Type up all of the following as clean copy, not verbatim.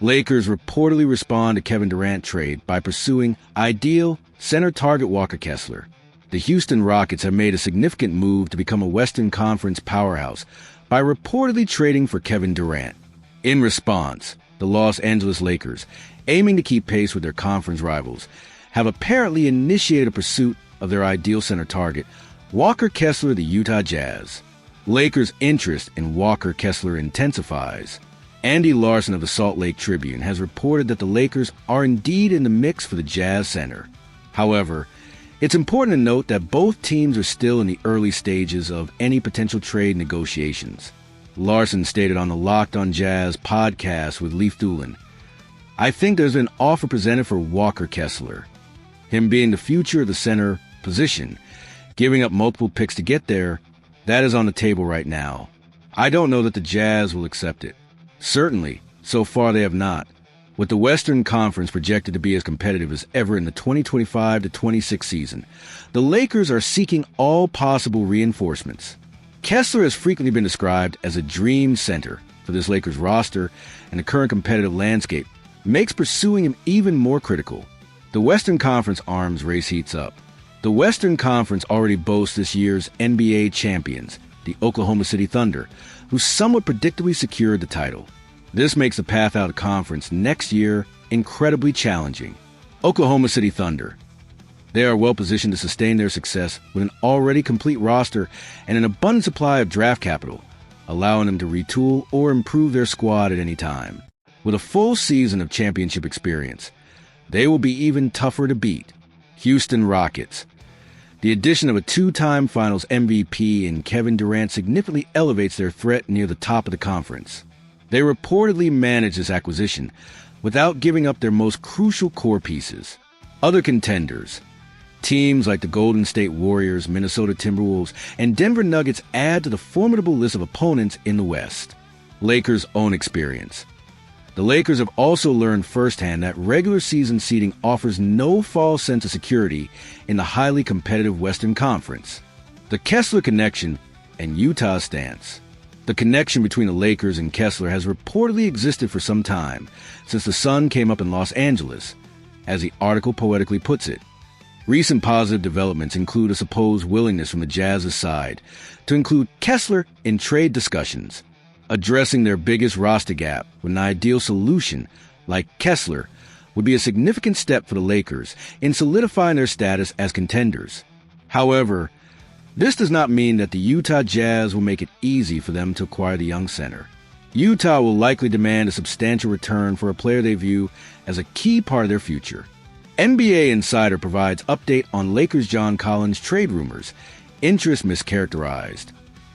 Lakers reportedly respond to Kevin Durant trade by pursuing ideal center target Walker Kessler. The Houston Rockets have made a significant move to become a Western Conference powerhouse by reportedly trading for Kevin Durant. In response, the Los Angeles Lakers, aiming to keep pace with their conference rivals, have apparently initiated a pursuit of their ideal center target, Walker Kessler of the Utah Jazz. Lakers' interest in Walker Kessler intensifies. Andy Larson of the Salt Lake Tribune has reported that the Lakers are indeed in the mix for the Jazz center. However, it's important to note that both teams are still in the early stages of any potential trade negotiations. Larson stated on the Locked on Jazz podcast with Leif Doolin, "I think there's an offer presented for Walker Kessler. Him being the future of the center position, giving up multiple picks to get there, that is on the table right now. I don't know that the Jazz will accept it. Certainly, so far they have not. With the Western Conference projected to be as competitive as ever in the 2025-26 season, the Lakers are seeking all possible reinforcements. Kessler has frequently been described as a dream center for this Lakers roster, and the current competitive landscape makes pursuing him even more critical. The Western Conference arms race heats up. The Western Conference already boasts this year's NBA champions, the Oklahoma City Thunder, who somewhat predictably secured the title. This makes the path out of conference next year incredibly challenging. Oklahoma City Thunder. They are well positioned to sustain their success with an already complete roster and an abundant supply of draft capital, allowing them to retool or improve their squad at any time. With a full season of championship experience, they will be even tougher to beat. Houston Rockets. The addition of a two-time Finals MVP in Kevin Durant significantly elevates their threat near the top of the conference. They reportedly managed this acquisition without giving up their most crucial core pieces. Other contenders. Teams like the Golden State Warriors, Minnesota Timberwolves, and Denver Nuggets add to the formidable list of opponents in the West. Lakers' own experience. The Lakers have also learned firsthand that regular season seeding offers no false sense of security in the highly competitive Western Conference. The Kessler connection and Utah's stance. The connection between the Lakers and Kessler has reportedly existed for some time, since the sun came up in Los Angeles, as the article poetically puts it. Recent positive developments include a supposed willingness from the Jazz's side to include Kessler in trade discussions, addressing their biggest roster gap with an ideal solution like Kessler would be a significant step for the Lakers in solidifying their status as contenders. However, this does not mean that the Utah Jazz will make it easy for them to acquire the young center. Utah will likely demand a substantial return for a player they view as a key part of their future. NBA Insider provides update on Lakers John Collins trade rumors, interest mischaracterized.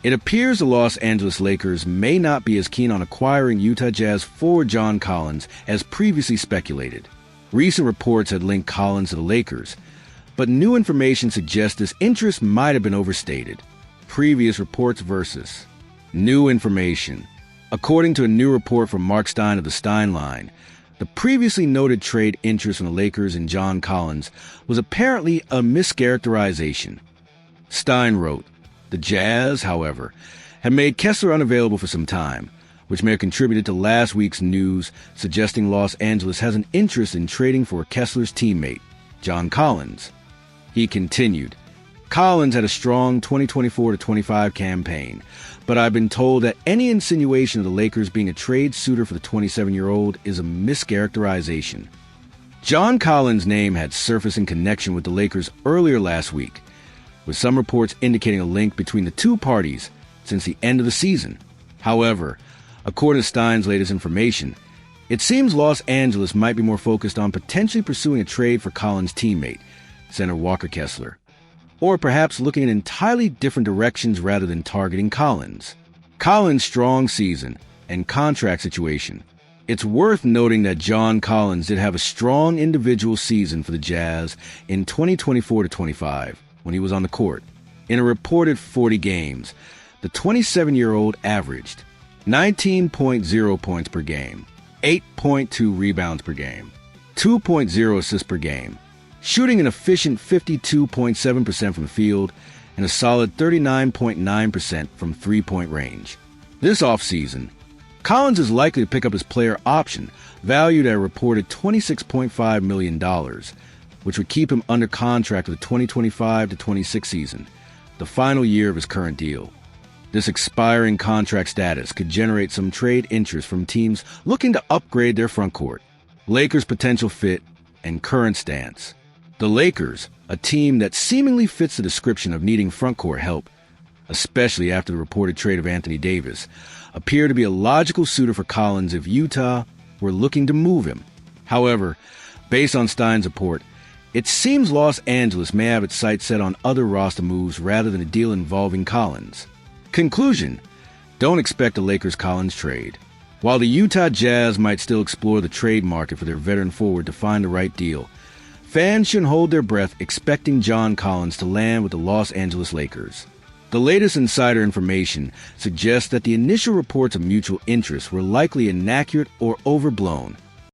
It appears the Los Angeles Lakers may not be as keen on acquiring Utah Jazz forward John Collins as previously speculated. Recent reports had linked Collins to the Lakers, but new information suggests this interest might have been overstated. Previous reports versus new information. According to a new report from Mark Stein of the Stein Line, the previously noted trade interest from the Lakers in John Collins was apparently a mischaracterization. Stein wrote, "The Jazz, however, have made Kessler unavailable for some time, which may have contributed to last week's news suggesting Los Angeles has an interest in trading for Kessler's teammate, John Collins." He continued, "Collins had a strong 2024-25 campaign, but I've been told that any insinuation of the Lakers being a trade suitor for the 27-year-old is a mischaracterization." John Collins' name had surfaced in connection with the Lakers earlier last week, with some reports indicating a link between the two parties since the end of the season. However, according to Stein's latest information, it seems Los Angeles might be more focused on potentially pursuing a trade for Collins' teammate, center Walker Kessler, or perhaps looking in entirely different directions rather than targeting Collins. Collins' strong season and contract situation. It's worth noting that John Collins did have a strong individual season for the Jazz in 2024-25 when he was on the court. In a reported 40 games, the 27-year-old averaged 19.0 points per game, 8.2 rebounds per game, 2.0 assists per game, shooting an efficient 52.7% from the field and a solid 39.9% from three-point range. This offseason, Collins is likely to pick up his player option, valued at a reported $26.5 million, which would keep him under contract for the 2025-26 season, the final year of his current deal. This expiring contract status could generate some trade interest from teams looking to upgrade their frontcourt. Lakers' potential fit and current stance. The Lakers, a team that seemingly fits the description of needing frontcourt help, especially after the reported trade of Anthony Davis, appear to be a logical suitor for Collins if Utah were looking to move him. However, based on Stein's report, it seems Los Angeles may have its sights set on other roster moves rather than a deal involving Collins. Conclusion: don't expect a Lakers-Collins trade. While the Utah Jazz might still explore the trade market for their veteran forward to find the right deal, fans shouldn't hold their breath expecting John Collins to land with the Los Angeles Lakers. The latest insider information suggests that the initial reports of mutual interest were likely inaccurate or overblown,